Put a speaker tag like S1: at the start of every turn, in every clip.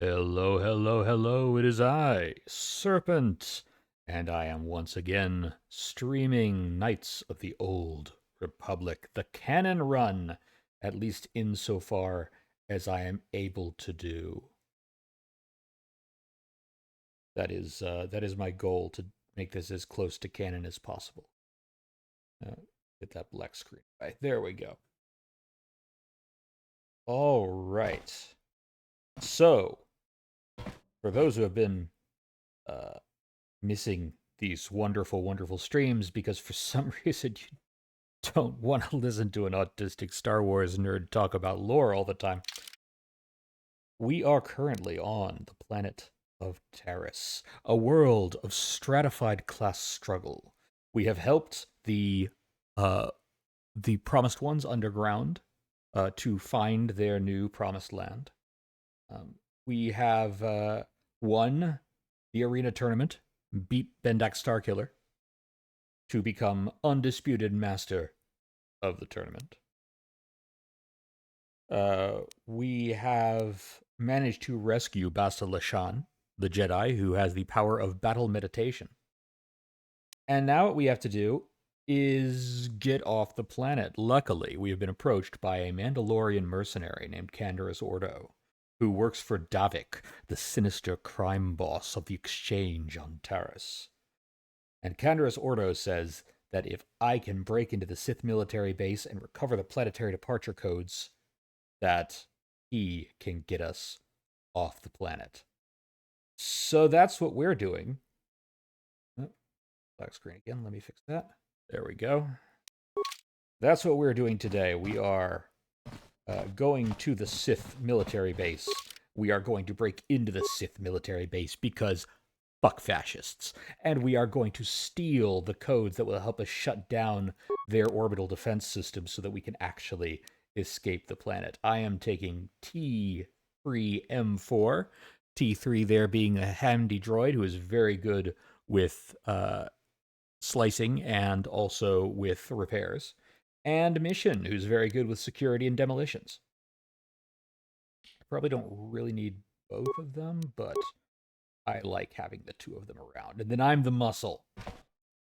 S1: Hello, hello, hello, it is I, Serpent, and I am once again streaming Knights of the Old Republic, the canon run, at least insofar as I am able to do. That is my goal, to make this as close to canon as possible. Get that black screen. Right, there we go. All right. So, for those who have been missing these wonderful, wonderful streams because for some reason you don't want to listen to an autistic Star Wars nerd talk about lore all the time. We are currently on the planet of Taris, a world of stratified class struggle. We have helped the Promised Ones underground to find their new promised land. We have won the arena tournament, beat Bendak Starkiller to become undisputed master of the tournament. We have managed to rescue Basta Lashan, the Jedi who has the power of battle meditation. And now what we have to do is get off the planet. Luckily, we have been approached by a Mandalorian mercenary named Canderous Ordo, who works for Davik, the sinister crime boss of the exchange on Taris. And Canderous Ordo says that if I can break into the Sith military base and recover the planetary departure codes, that he can get us off the planet. So that's what we're doing. Oh, black screen again, let me fix that. There we go. That's what we're doing today. We are going to the Sith military base. We are going to break into the Sith military base because fuck fascists. And we are going to steal the codes that will help us shut down their orbital defense system so that we can actually escape the planet. I am taking T3M4. T3 there being a handy droid who is very good with slicing and also with repairs. And Mission, who's very good with security and demolitions. I probably don't really need both of them, but I like having the two of them around. And then I'm the muscle.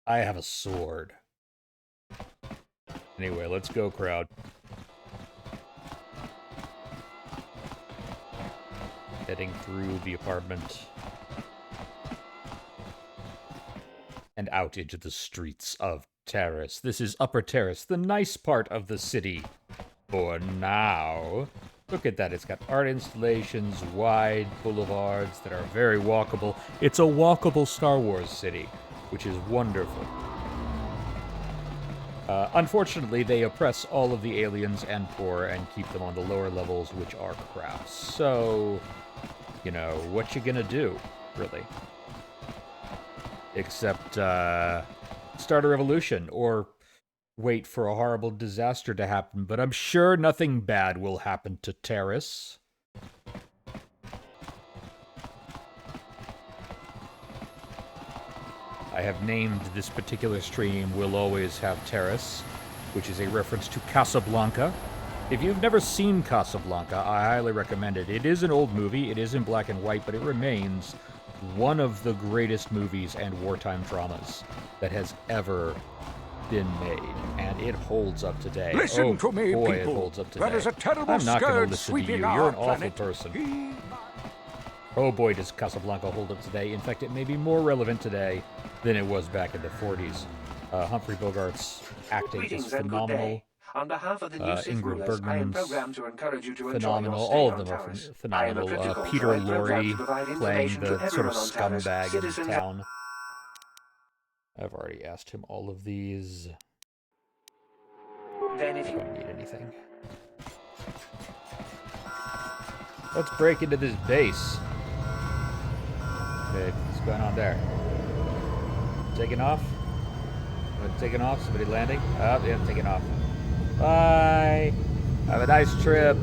S1: I have a sword. Anyway, let's go, crowd. Heading through the apartment. And out into the streets of Taris. This is Upper Taris, the nice part of the city. For now. Look at that. It's got art installations, wide boulevards that are very walkable. It's a walkable Star Wars city, which is wonderful. Unfortunately, they oppress all of the aliens and poor and keep them on the lower levels, which are crap. So, you know, what you gonna do, really? Except start a revolution or wait for a horrible disaster to happen, but I'm sure nothing bad will happen to Taris. I have named this particular stream Will Always Have Taris, which is a reference to Casablanca. If you've never seen Casablanca, I highly recommend it. It is an old movie, it is in black and white, but it remains one of the greatest movies and wartime dramas that has ever been made, and it holds up today.
S2: Listen to me,
S1: boy,
S2: people.
S1: It holds up today.
S2: That is a terrible
S1: I'm not going to
S2: scourge
S1: listen to you.
S2: sweeping
S1: You're
S2: our
S1: an awful
S2: planet.
S1: person. Oh boy, does Casablanca hold up today. In fact, it may be more relevant today than it was back in the 40s. Humphrey Bogart's acting is phenomenal.
S3: On behalf of the new Sith
S1: Ingrid
S3: rulers, I am
S1: Bergman's
S3: programmed to encourage you to
S1: phenomenal.
S3: enjoy
S1: All
S3: your
S1: of
S3: stay
S1: them
S3: on
S1: are
S3: Taris.
S1: phenomenal.
S3: I am a critical
S1: Peter
S3: droid
S1: Lorre
S3: programmed to provide
S1: playing
S3: information
S1: the
S3: to
S1: sort of
S3: everyone on Taris.
S1: scumbag in
S3: Citizens
S1: town. I've already asked him all of these.
S3: Then if
S1: I
S3: you
S1: don't need anything. Let's break into this base. Okay, what's going on there? Taking off? Taking off? Somebody landing? Oh, yeah, taking off. Bye! Have a nice trip.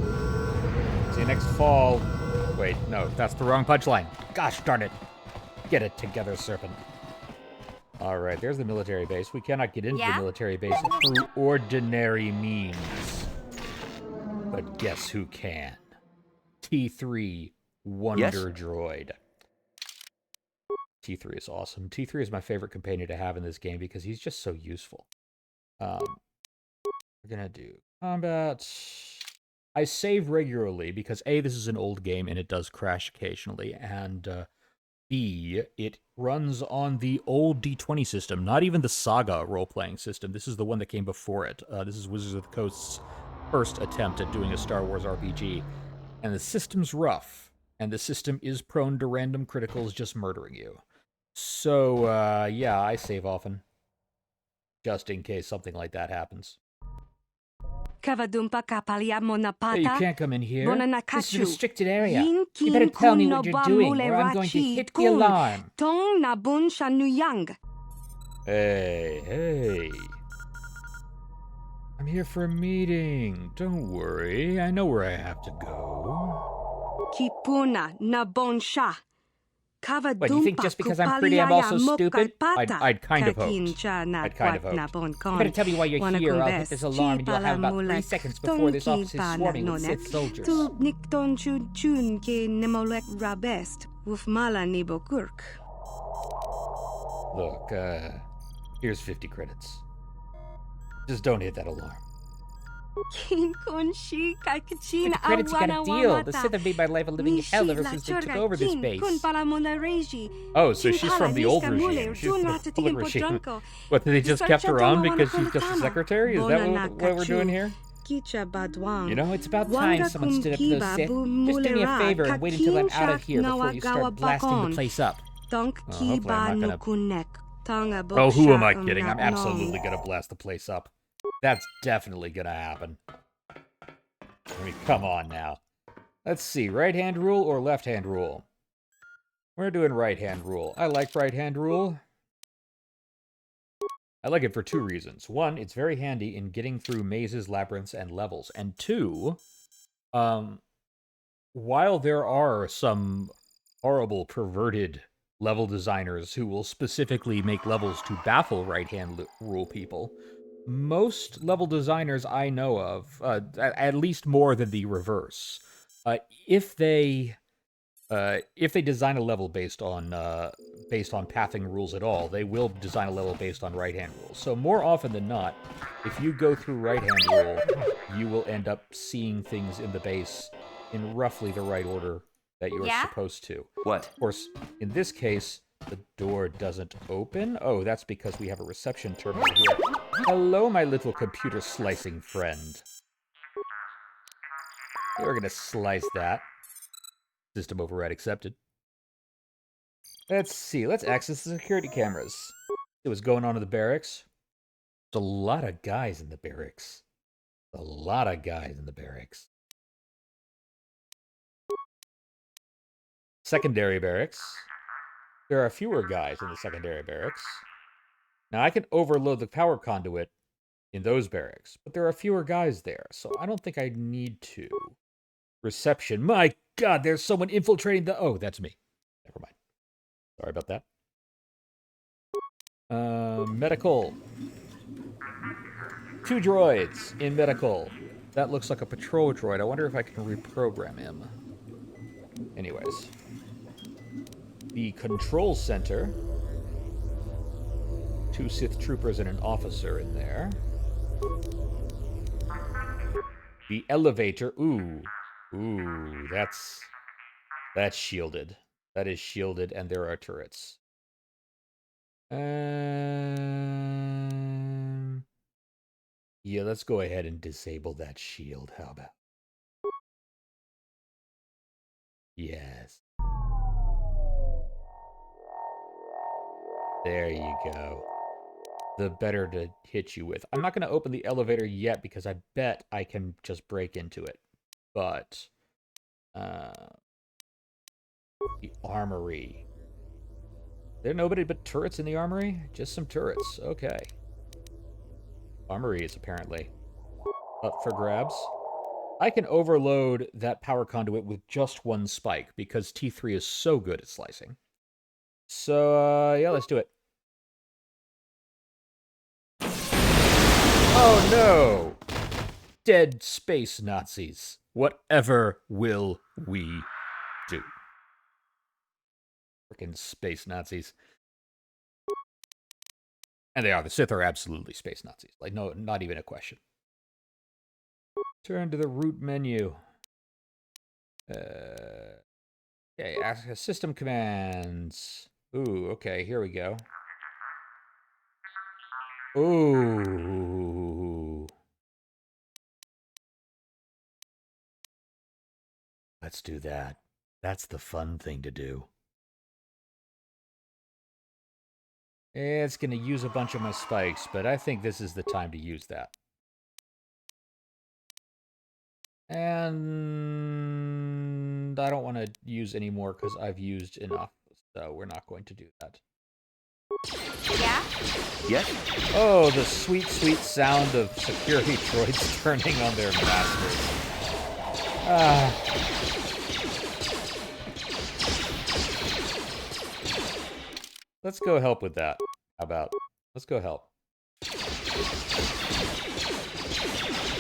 S1: See you next fall. Wait, no, that's the wrong punchline. Gosh darn it. Get it together, Serpent. Alright, there's the military base. We cannot get into the military base through ordinary means. But guess who can? T3 Wonder Droid. T3 is awesome. T3 is my favorite companion to have in this game because he's just so useful. We're gonna do combat. I save regularly because A, this is an old game and it does crash occasionally, and B, it runs on the old D20 system, not even the Saga role-playing system. This is the one that came before it. This is Wizards of the Coast's first attempt at doing a Star Wars RPG. And the system's rough, and the system is prone to random criticals just murdering you. So, yeah, I save often. Just in case something like that happens. Hey, you can't come in here. This is a restricted area. You better tell me what you're doing, or I'm going to hit the alarm. Hey. I'm here for a meeting. Don't worry. I know where I have to go. But you think just because I'm pretty I'm also stupid? I'd kind of hoped. You better tell me why you're here. I'll hit this alarm and you'll have about 3 seconds before this office is swarming with Sith soldiers. Look, here's 50 credits. Just don't hit that alarm. The credits got a deal. The Sith have made my life a living hell ever since they took over this base. Oh, so she's from the old regime. She's from the old regime. What, they just kept her on because she's just a secretary? Is that what we're doing here? You know, it's about time someone stood up to those Sith. Just do me a favor and wait until I'm out of here before you start blasting the place up. Hopefully I'm not gonna... Oh, who am I kidding? I'm absolutely gonna blast the place up. That's definitely gonna happen. I mean, come on now. Let's see, right-hand rule or left-hand rule? We're doing right-hand rule. I like right-hand rule. I like it for 2 reasons. 1, it's very handy in getting through mazes, labyrinths, and levels. And 2, while there are some horrible, perverted level designers who will specifically make levels to baffle right-hand rule people, most level designers I know of, at least more than the reverse, if they design a level based on pathing rules at all, they will design a level based on right-hand rules. So more often than not, if you go through right-hand rule, you will end up seeing things in the base in roughly the right order that you're supposed to.
S2: What?
S1: Of course, in this case, the door doesn't open. Oh, that's because we have a reception terminal here. Hello, my little computer slicing friend. We're gonna slice that. System override accepted. Let's see. Let's access the security cameras. See what's going on in the barracks. There's a lot of guys in the barracks. A lot of guys in the barracks. Secondary barracks. There are fewer guys in the secondary barracks. Now, I can overload the power conduit in those barracks, but there are fewer guys there, so I don't think I need to. Reception. My God, there's someone infiltrating the... Oh, that's me. Never mind. Sorry about that. Medical. 2 droids in medical. That looks like a patrol droid. I wonder if I can reprogram him. Anyways. The control center. 2 Sith troopers and an officer in there. The elevator. Ooh, that's shielded. That is shielded, and there are turrets. Yeah, let's go ahead and disable that shield. How about? Yes. There you go. The better to hit you with. I'm not going to open the elevator yet because I bet I can just break into it. But, the armory. There nobody but turrets in the armory? Just some turrets. Okay. Armory is apparently up for grabs. I can overload that power conduit with just 1 spike because T3 is so good at slicing. So, yeah, let's do it. Oh no! Dead space Nazis. Whatever will we do? Frickin' space Nazis. And they are. The Sith are absolutely space Nazis. Like, no, not even a question. Turn to the root menu. Okay, ask system commands. Ooh, okay, here we go. Ooh. Let's do that. That's the fun thing to do. It's going to use a bunch of my spikes, but I think this is the time to use that. And I don't want to use any more because I've used enough, so we're not going to do that.
S2: Yeah?
S3: Yes?
S1: Oh, the sweet, sweet sound of security droids turning on their masters. Let's go help with that. How about? Let's go help.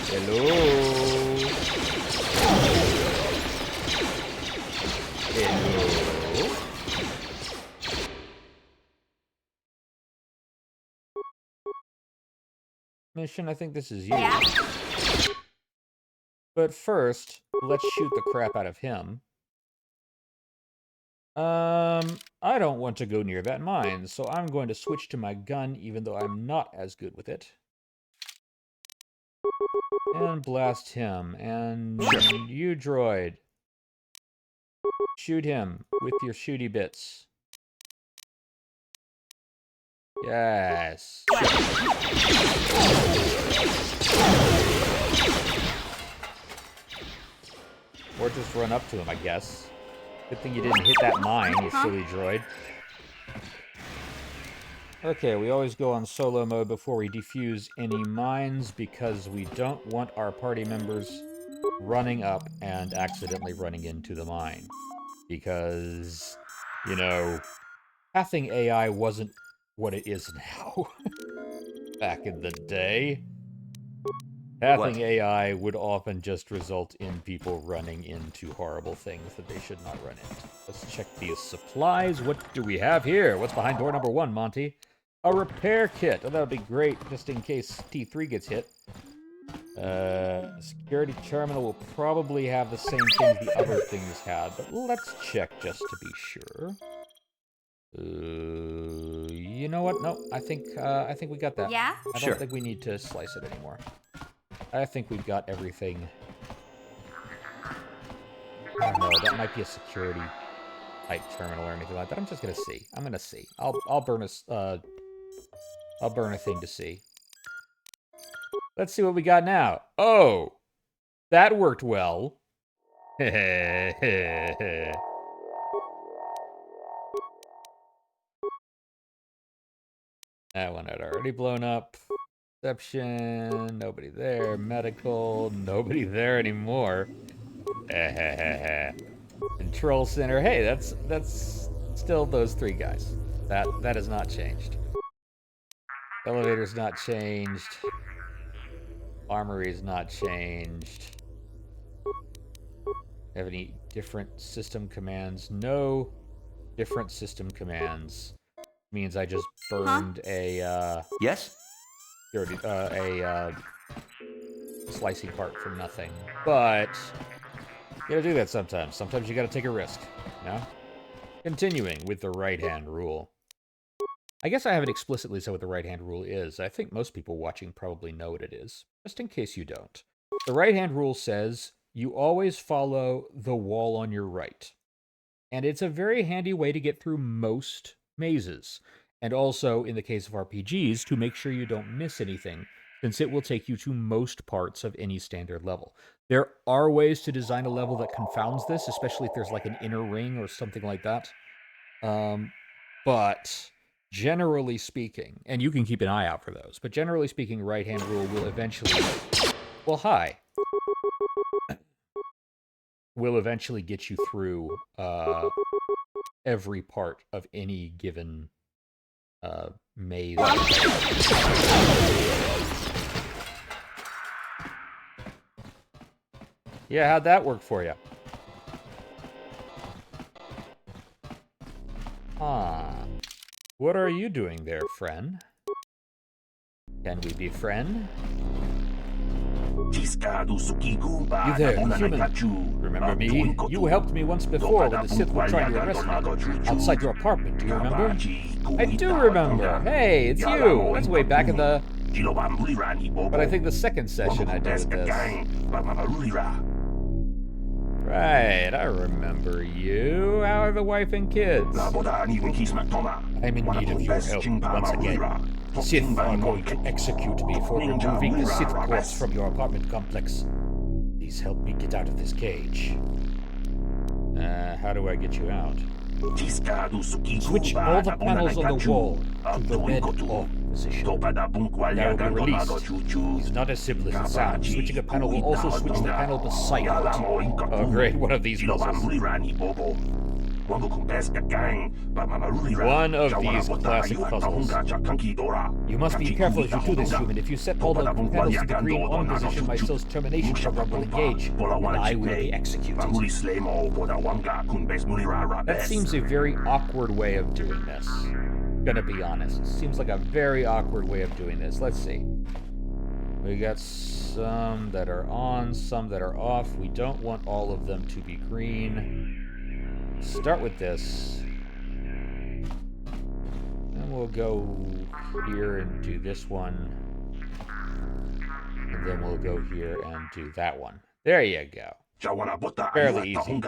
S1: Hello. Hello. Mission, I think this is you.
S2: Yeah.
S1: But first, let's shoot the crap out of him. I don't want to go near that mine, so I'm going to switch to my gun, even though I'm not as good with it. And blast him. And you, droid. Shoot him with your shooty bits. Yes. Or just run up to him, I guess. Good thing you didn't hit that mine, you silly droid. Okay, we always go on solo mode before we defuse any mines because we don't want our party members running up and accidentally running into the mine. Because, you know, pathing AI wasn't what it is now. Back in the day. Pathing AI would often just result in people running into horrible things that they should not run into. Let's check these supplies. What do we have here? What's behind door number 1, Monty? A repair kit. Oh, that would be great, just in case T3 gets hit. Security terminal will probably have the same things the other things had, but let's check just to be sure. You know what? No, I think we got that.
S2: Yeah?
S1: I don't think we need to slice it anymore. I think we've got everything. I don't know, that might be a security type terminal or anything like that. I'm just gonna see. I'm gonna see. I'll burn a thing to see. Let's see what we got now. Oh, that worked well. That one had already blown up. Reception, nobody there. Medical, nobody there anymore. Control center. Hey, that's still those 3 guys. That has not changed. Elevator's not changed. Armory's not changed. Have any different system commands? No different system commands. Means I just burned a
S3: Yes?
S1: Slicing part for nothing. But you gotta do that sometimes. Sometimes you gotta take a risk, you know? Continuing with the right-hand rule. I guess I haven't explicitly said what the right-hand rule is. I think most people watching probably know what it is. Just in case you don't. The right-hand rule says you always follow the wall on your right. And it's a very handy way to get through most mazes. And also, in the case of RPGs, to make sure you don't miss anything, since it will take you to most parts of any standard level. There are ways to design a level that confounds this, especially if there's like an inner ring or something like that. But generally speaking, and you can keep an eye out for those, but generally speaking, right-hand rule will eventually... Well, hi. Will eventually get you through every part of any given maze. Yeah, how'd that work for you? Ah. What are you doing there, friend? Can we be friend? You there, human. Remember me? You helped me once before when the Sith were trying to arrest me. Outside your apartment, do you remember? I do remember. Hey, it's you. That's way back in the... But I think the second session I did with this. Right, I remember you. How are the wife and kids? I'm in need of your help once again. Sith are going to execute me for removing the Sith corpse from your apartment complex. Please help me get out of this cage. How do I get you out? Switch all the panels on the wall to the red off position. That will be released. It's not as simple as it sounds. Switching a panel will also switch the panel beside it. Oh great, one of these puzzles. One of these classic puzzles. You must be careful as you do this, human. If you set all the panels to the green on position, my cell's termination program will engage, and I will be executed. That seems a very awkward way of doing this. Gonna be honest. Seems like a very awkward way of doing this. Let's see. We got some that are on, some that are off. We don't want all of them to be green. Start with this. And we'll go here and do this one. And then we'll go here and do that one. There you go. Fairly easy.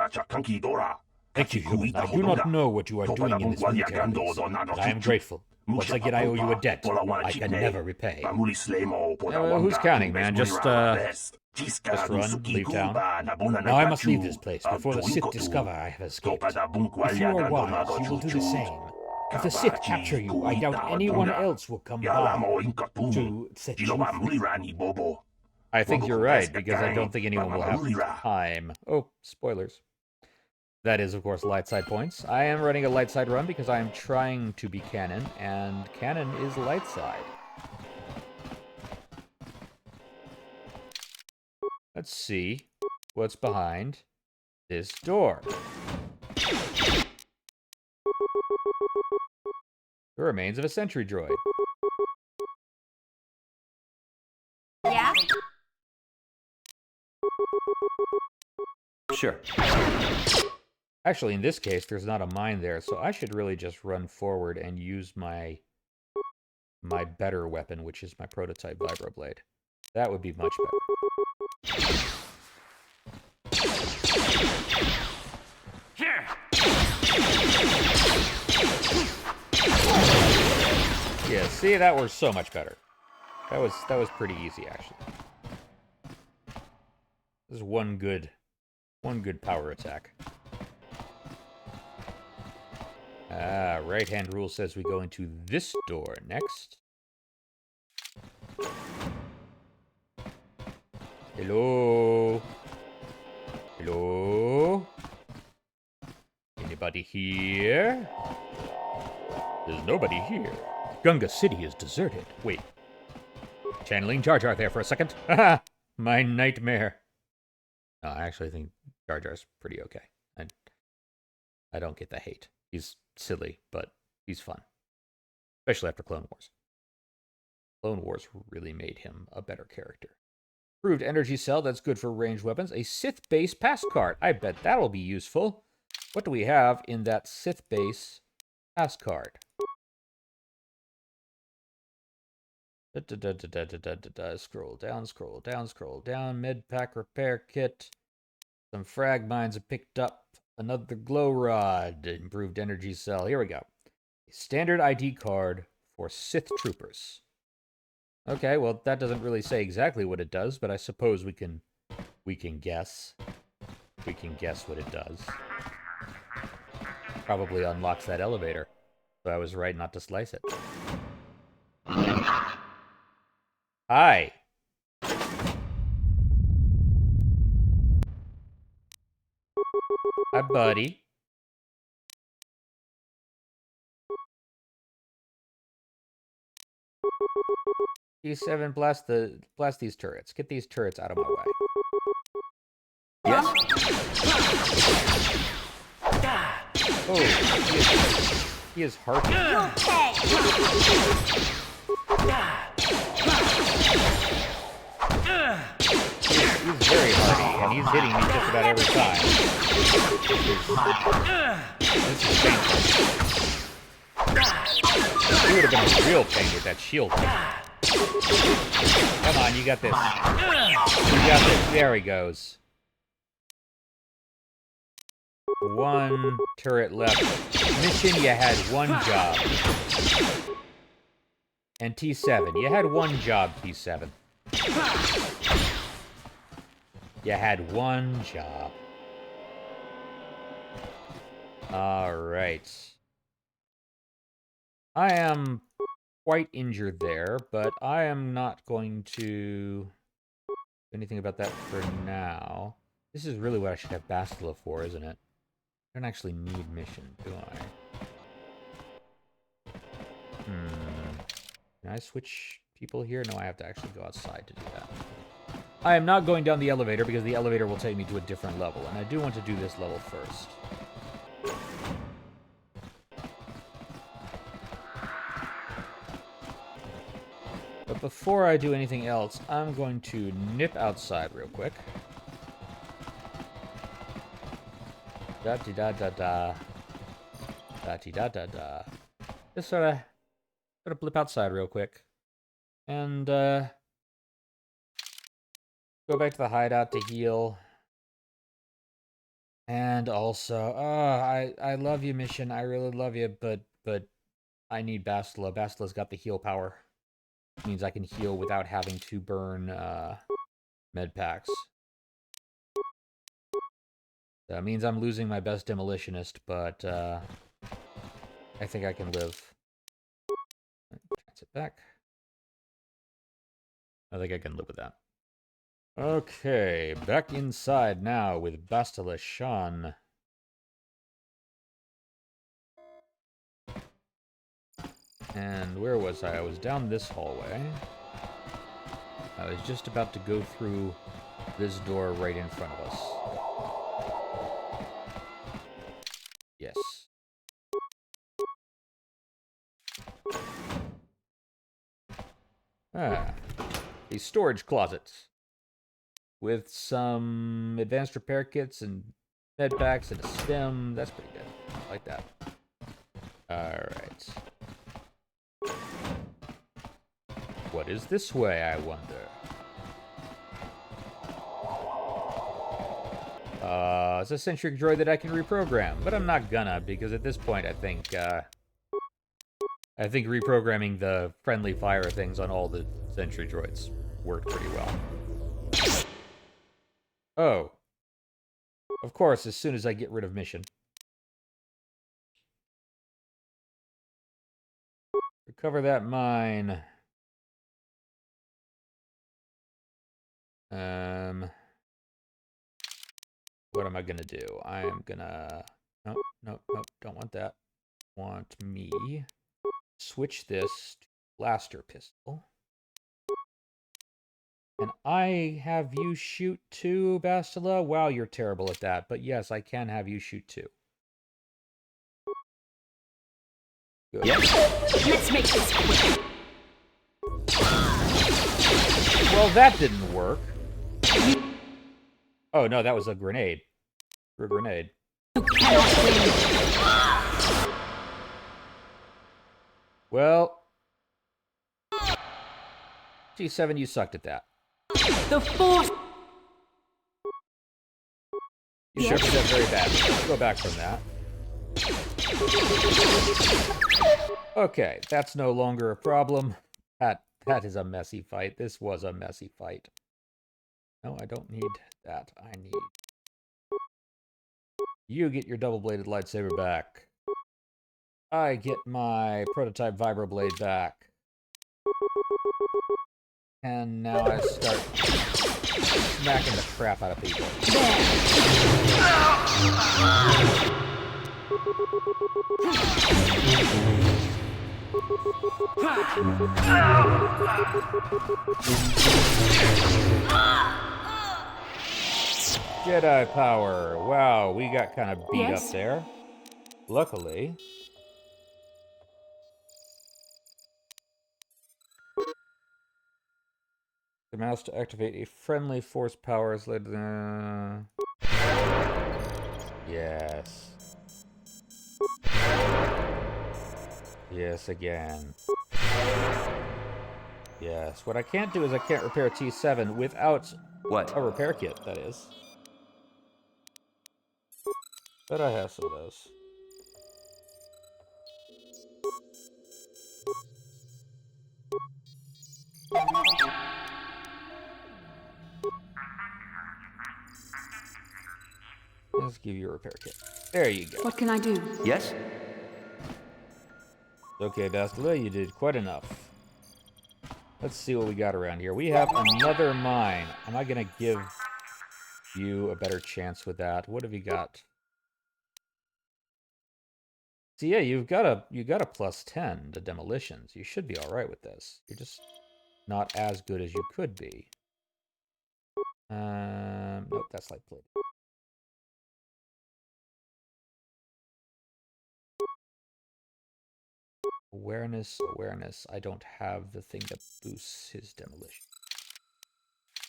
S1: Thank you, human. I do not know what you are doing in this military base, but I am grateful. Once again, I owe you a debt I can never repay. Who's counting, man? Just run, leave town. Now I must leave this place before the Sith discover I have escaped. If you are wise, you will do the same. If the Sith capture you, I doubt anyone else will come by to set you free. I think you're right, because I don't think anyone will have time. Oh, spoilers. That is, of course, light side points. I am running a light side run because I am trying to be canon, and canon is light side. Let's see what's behind this door. The remains of a sentry droid.
S2: Yeah?
S4: Sure.
S1: Actually, in this case, there's not a mine there, so I should really just run forward and use my better weapon, which is my prototype vibroblade. That would be much better. Yeah, see, that works so much better. That was pretty easy, actually. This is one good power attack. Right-hand rule says we go into this door next. Hello? Hello? Anybody here? There's nobody here. Gunga City is deserted. Wait. Channeling Jar Jar there for a second. Haha! My nightmare. No, I actually think Jar Jar's pretty okay. I don't get the hate. He's silly, but he's fun. Especially after Clone Wars. Clone Wars really made him a better character. Improved energy cell, that's good for ranged weapons. A Sith base pass card. I bet that'll be useful. What do we have in that Sith base pass card? Scroll down, scroll down, scroll down. Med pack repair kit. Some frag mines are picked up. Another glow rod. Improved energy cell. Here we go. A standard ID card for Sith troopers. Okay, well, that doesn't really say exactly what it does, but I suppose we can guess. We can guess what it does. Probably unlocks that elevator. So I was right not to slice it. Hi. Hi, buddy. G7, blast these turrets. Get these turrets out of my way.
S4: Yes?
S1: Oh. He is harsh.
S2: You'll pay.
S1: He's very hardy, and he's hitting me just about every time. This is painful. He would have been a real pain with that shield. Come on, you got this. You got this. There he goes. One turret left. Mission, you had one job. And T7, you had one job, T7. You had one job. Alright. I am quite injured there, but I am not going to do anything about that for now. This is really what I should have Bastila for, isn't it? I don't actually need mission, do I? Can I switch people here? No, I have to actually go outside to do that. I am not going down the elevator because the elevator will take me to a different level, and I do want to do this level first. But before I do anything else, I'm going to nip outside real quick. Da-dee-da-da-da. Da-dee-da-da-da. Just sort of blip outside real quick. And, go back to the hideout to heal. And also, I love you, Mission. I really love you, but I need Bastila. Bastila's got the heal power. It means I can heal without having to burn, med packs. That means I'm losing my best demolitionist, but, I think I can live. Transit back. I think I can live with that. Okay, back inside now with Bastila Shan. And where was I? I was down this hallway. I was just about to go through this door right in front of us. Yes. These storage closets with some advanced repair kits and med packs and a stem. That's pretty good. I like that. Alright. What is this way, I wonder? It's a centric droid that I can reprogram, but I'm not gonna, because at this point I think reprogramming the friendly fire things on all the sentry droids worked pretty well. Oh. Of course, as soon as I get rid of mission. Recover that mine. What am I gonna do? I am gonna... Nope, don't want that. Want me. Switch this to blaster pistol. Can I have you shoot too, Bastila? Wow, you're terrible at that. But yes, I can have you shoot too. Good.
S2: Yep. Let's make this quick.
S1: Well, that didn't work. Oh, no, that was a grenade. A grenade.
S2: You cannot win.
S1: Well... G7, you sucked at that.
S2: The Force...
S1: You sure did that very bad. Let's go back from that. Okay, that's no longer a problem. That is a messy fight. This was a messy fight. No, I don't need that. I need... You get your double-bladed lightsaber back. I get my prototype vibroblade back. And now I start smacking the crap out of people. Jedi power. Wow, we got kind of beat up there. Luckily, The mouse to activate a friendly force powers later. Yes. Yes, again. Yes. What I can't do is I can't repair T7 without a repair kit, that is. But I have some of those. Let's give you a repair kit. There you go.
S2: What can I do?
S4: Yes?
S1: Okay, Bastila, you did quite enough. Let's see what we got around here. We have another mine. Am I gonna give you a better chance with that? What have you got? So yeah, you got a plus 10 to demolitions. You should be all right with this. You're just not as good as you could be. Nope, that's light plate. Awareness. I don't have the thing that boosts his demolition.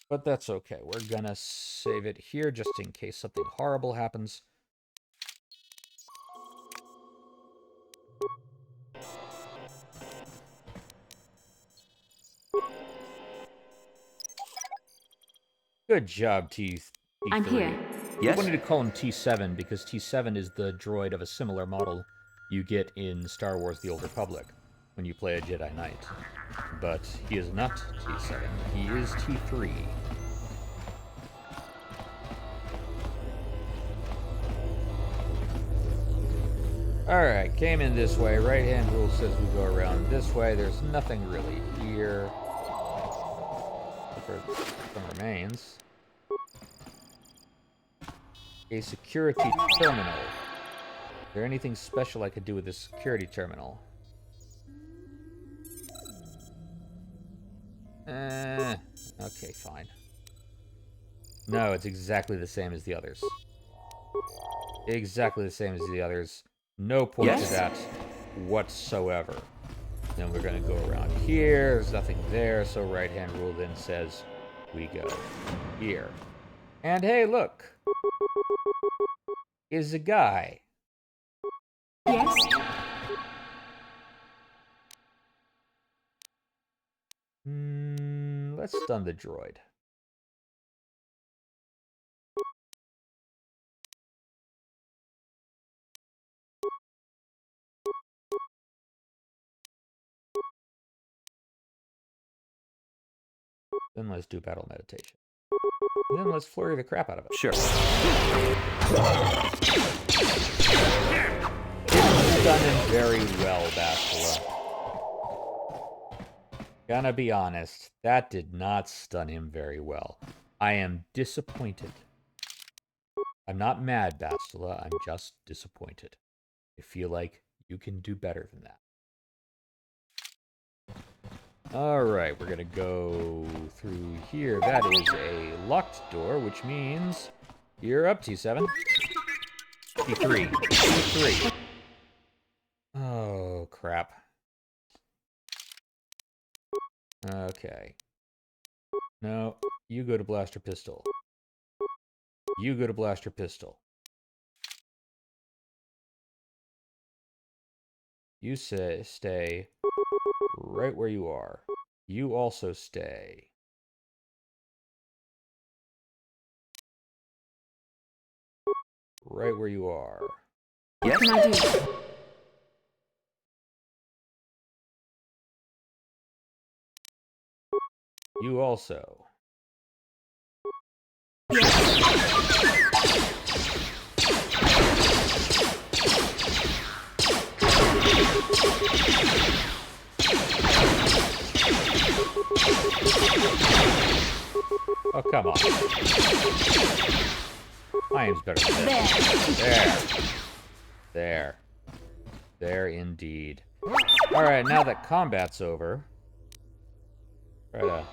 S1: But that's okay. We're gonna save it here just in case something horrible happens. Good job, T3.
S2: I'm here.
S1: I wanted to call him T7 because T7 is the droid of a similar model you get in Star Wars The Old Republic when you play a Jedi Knight. But he is not T7. He is T3. Alright, came in this way. Right-hand rule says we go around this way. There's nothing really here. For some remains. A security terminal. Is there anything special I could do with this security terminal? Okay, fine. No, it's exactly the same as the others. Exactly the same as the others. No point to that whatsoever. Then we're going to go around here. There's nothing there, so right-hand rule then says we go here. And hey, look! Is a guy.
S2: Yes?
S1: Let's stun the droid. Then let's do battle meditation. And then let's flurry the crap out of it.
S4: Sure.
S1: It's done him very well, Bastila. Gonna be honest, that did not stun him very well. I am disappointed. I'm not mad, Bastila. I'm just disappointed. I feel like you can do better than that. Alright, we're gonna go through here. That is a locked door, which means you're up, T7. T3. T3. Oh, crap. Okay. No, you go to blaster pistol. You go to blaster pistol. You stay right where you are. You also stay. Right where you are.
S2: What can I do?
S1: You also. Oh, come on. My aim's better than this. There. There, indeed. Alright, now that combat's over. Try to...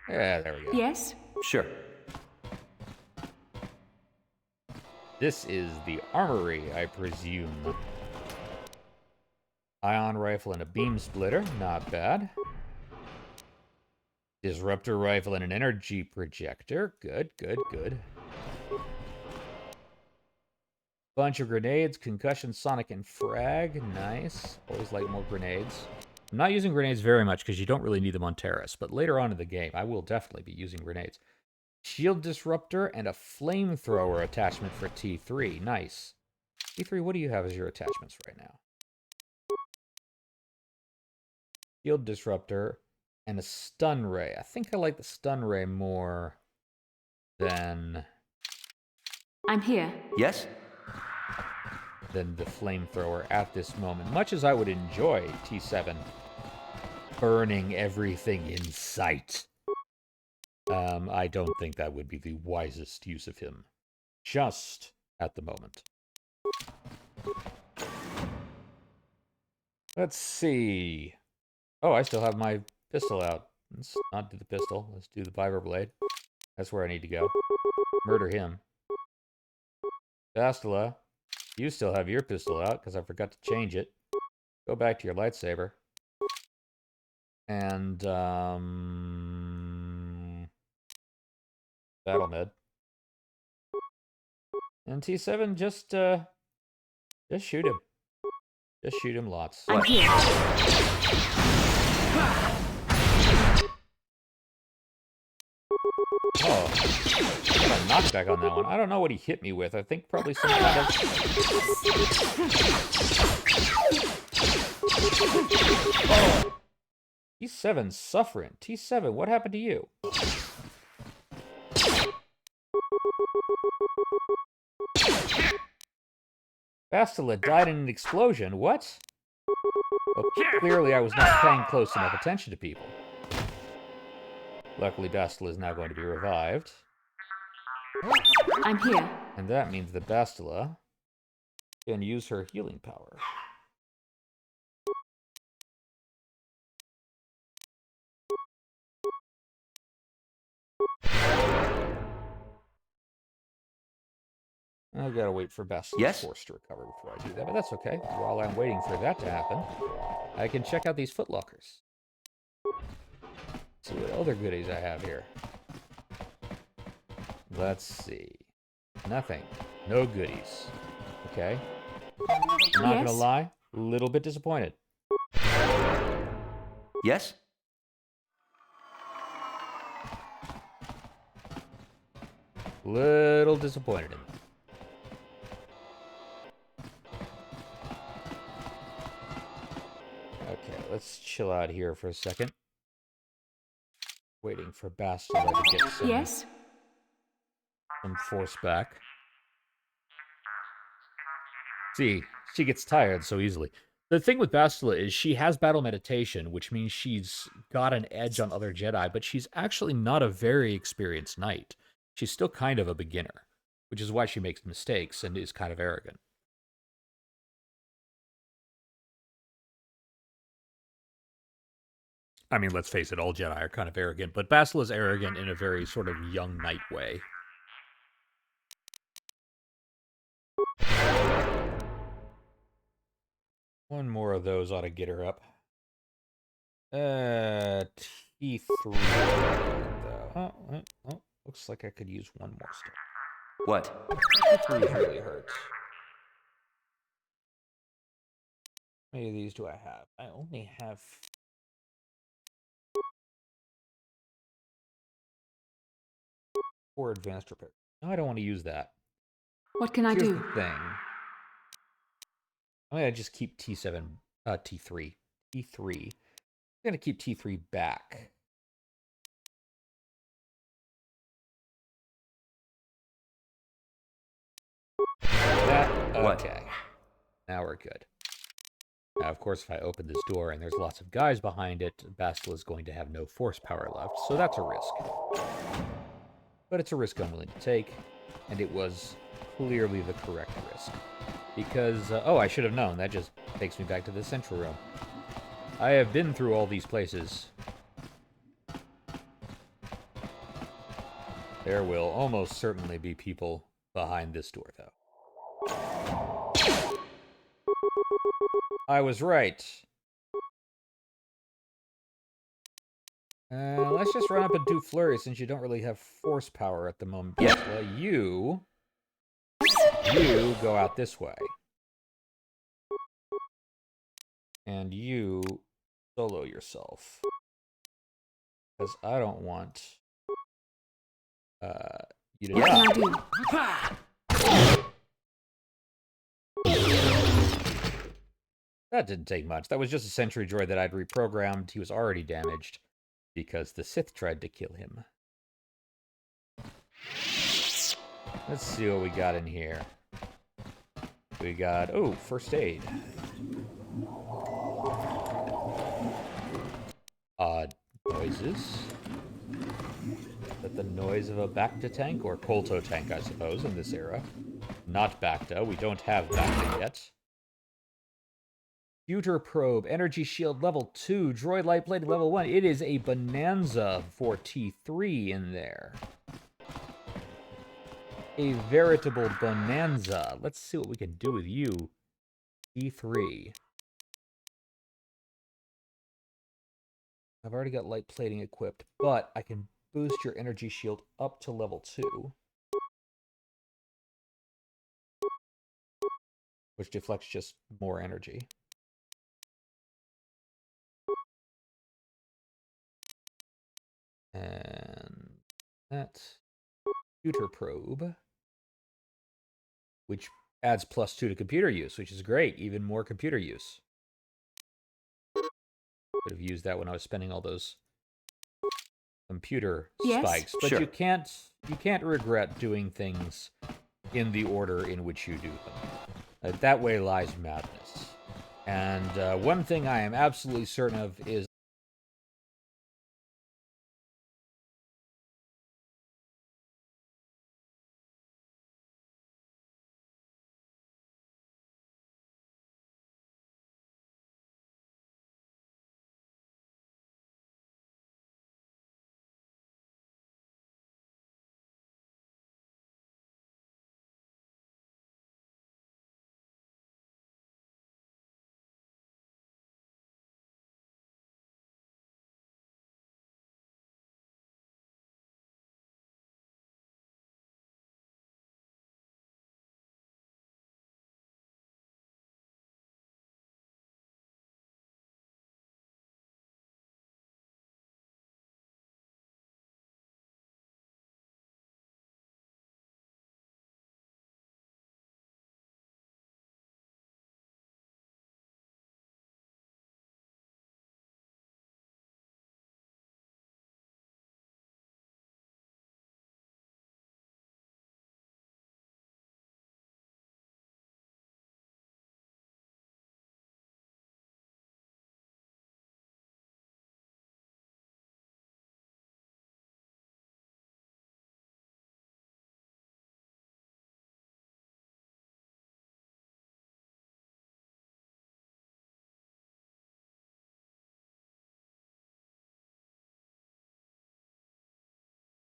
S1: Yeah, there we go.
S2: Yes?
S4: Sure.
S1: This is the armory, I presume. Ion rifle and a beam splitter, not bad. Disruptor rifle and an energy projector. Good, good, good. Bunch of grenades, concussion, sonic, and frag. Nice. Always like more grenades. I'm not using grenades very much because you don't really need them on Taris, but later on in the game, I will definitely be using grenades. Shield disruptor and a flamethrower attachment for T3. Nice. T3, what do you have as your attachments right now? Shield disruptor and a stun ray. I think I like the stun ray more than...
S2: I'm here.
S4: Yes?
S1: Than the flamethrower at this moment. Much as I would enjoy T7 burning everything in sight, I don't think that would be the wisest use of him just at the moment. Let's see. Oh, I still have my pistol out. Let's not do the pistol. Let's do the vibro blade. That's where I need to go. Murder him. Bastila, you still have your pistol out because I forgot to change it. Go back to your lightsaber. And, Battle Med. And T7, just shoot him. Just shoot him lots.
S2: I'm here.
S1: Oh, got a knockback on that one. I don't know what he hit me with. I think probably some kind of... Oh. T7's suffering. T7, what happened to you? Bastila died in an explosion. What? Well, clearly I was not paying close enough attention to people. Luckily, Bastila is now going to be revived.
S2: I'm here.
S1: And that means that Bastila can use her healing power. I gotta wait for Bastila's force to recover before I do that, but that's okay. While I'm waiting for that to happen, I can check out these footlockers. See what other goodies I have here. Let's see. Nothing. No goodies. Okay. I'm not gonna lie, a little bit disappointed.
S4: Yes?
S1: Little disappointed in them. Okay, let's chill out here for a second. Waiting for Bastila to get some force back. See, she gets tired so easily. The thing with Bastila is she has battle meditation, which means she's got an edge on other Jedi, but she's actually not a very experienced knight. She's still kind of a beginner, which is why she makes mistakes and is kind of arrogant. I mean, let's face it, all Jedi are kind of arrogant, but Bastila's arrogant in a very sort of young knight way. One more of those ought to get her up. T3. Oh, looks like I could use one more stuff.
S4: What?
S1: T3 really hurts. How many of these do I have? I only have... Or advanced repair. No, I don't want to use that.
S2: What can I
S1: Here's
S2: do?
S1: the thing. I'm going to just keep T3. T3. I'm going to keep T3 back. Okay. Now we're good. Now, of course, if I open this door and there's lots of guys behind it, Bastila is going to have no force power left, so that's a risk. But it's a risk I'm willing to take, and it was clearly the correct risk. Because, oh, I should have known. That just takes me back to the central room. I have been through all these places. There will almost certainly be people behind this door, though. I was right. Let's just run up and do flurry since you don't really have force power at the moment.
S4: Yeah.
S1: Tesla. You go out this way. And you solo yourself. Because I don't want you to
S2: What
S1: die.
S2: can I do?
S1: That didn't take much. That was just a sentry droid that I'd reprogrammed. He was already damaged because the Sith tried to kill him. Let's see what we got in here. We got, oh, first aid. Odd noises. Is that the noise of a Bacta tank? Or Kolto tank, I suppose, in this era. Not Bacta. We don't have Bacta yet. Computer probe, energy shield level 2, droid light plated level 1. It is a bonanza for T3 in there. A veritable bonanza. Let's see what we can do with you, T3. I've already got light plating equipped, but I can boost your energy shield up to level 2. Which deflects just more energy. And that's computer probe, which adds +2 to computer use, which is great. Even more computer use. Could have used that when I was spending all those computer spikes, but
S4: sure.
S1: you can't regret doing things in the order in which you do them. That way lies madness. And one thing I am absolutely certain of is